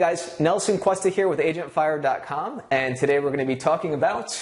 Hey guys, Nelson Cuesta here with AgentFire.com, and today we're going to be talking about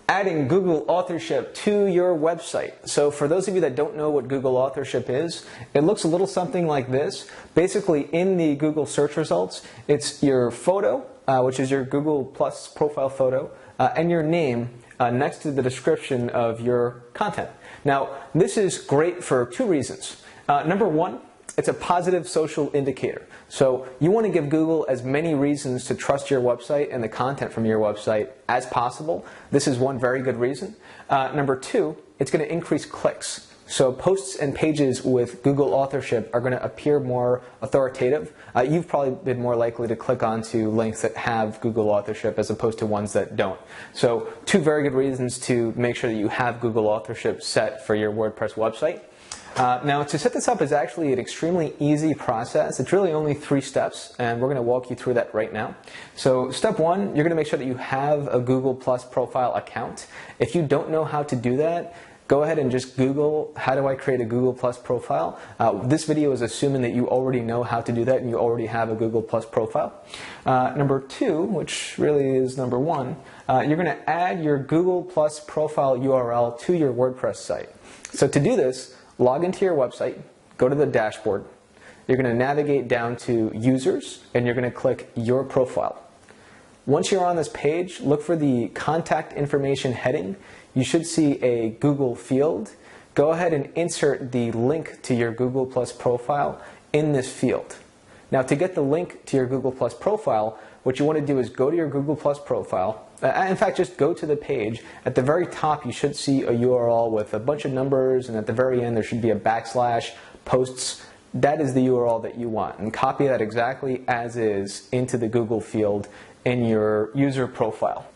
adding Google Authorship to your website. So for those of you that don't know what Google Authorship is, it looks a little something like this. Basically, in the Google search results, it's your photo, which is your Google Plus profile photo, and your name next to the description of your content. Now, this is great for two reasons. Number one, it's a positive social indicator. So you want to give Google as many reasons to trust your website and the content from your website as possible. This is one very good reason. Number two, it's going to increase clicks. So posts and pages with Google Authorship are going to appear more authoritative. You've probably been more likely to click onto links that have Google Authorship as opposed to ones that don't. So two very good reasons to make sure that you have Google Authorship set for your WordPress website. Now, to set this up is actually an extremely easy process. It's really only 3 steps, and we're going to walk you through that right now. So step 1, you're going to make sure that you have a Google Plus profile account. If you don't know how to do that, go ahead and just Google, how do I create a Google Plus profile? This video is assuming that you already know how to do that and you already have a Google Plus profile. Number 2, which really is number 1, you're going to add your Google Plus profile URL to your WordPress site. So to do this, log into your website, go to the dashboard. You're going to navigate down to Users, and you're going to click Your Profile. Once you're on this page, look for the Contact Information heading. You should see a Google field. Go ahead and insert the link to your Google Plus profile in this field. Now, to get the link to your Google Plus profile, what you want to do is go to your Google Plus profile. In fact, just go to the page. At the very top, you should see a URL with a bunch of numbers, and at the very end, there should be a / posts. That is the URL that you want, and copy that exactly as is into the Google field in your user profile.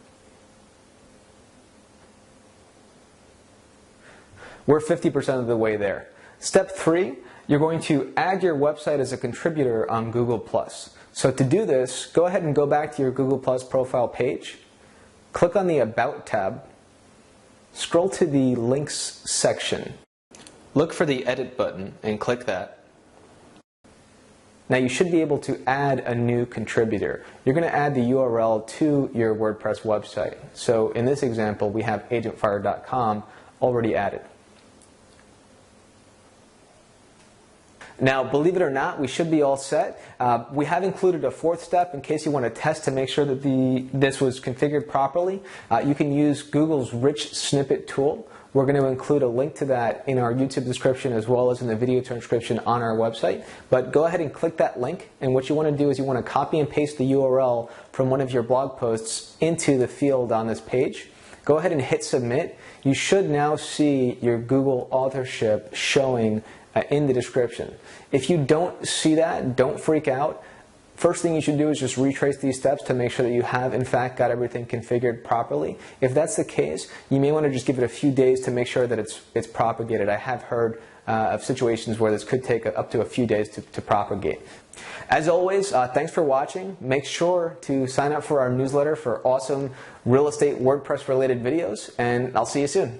We're 50% of the way there. Step 3, you're going to add your website as a contributor on Google+. So to do this, go ahead and go back to your Google Plus profile page, click on the About tab, scroll to the Links section, look for the Edit button and click that. Now you should be able to add a new contributor. You're going to add the URL to your WordPress website. So in this example, we have AgentFire.com already added. Now, believe it or not, we should be all set. We have included a 4th step in case you want to test to make sure that this was configured properly. You can use Google's Rich Snippet tool. We're going to include a link to that in our YouTube description as well as in the video transcription on our website. But go ahead and click that link, and what you want to do is you want to copy and paste the URL from one of your blog posts into the field on this page. Go ahead and hit Submit. You should now see your Google Authorship showing in the description. If you don't see that, don't freak out. First thing you should do is just retrace these steps to make sure that you have, in fact, got everything configured properly. If that's the case, you may want to just give it a few days to make sure that it's propagated. I have heard of situations where this could take up to a few days to propagate. As always, thanks for watching. Make sure to sign up for our newsletter for awesome real estate WordPress related videos, and I'll see you soon.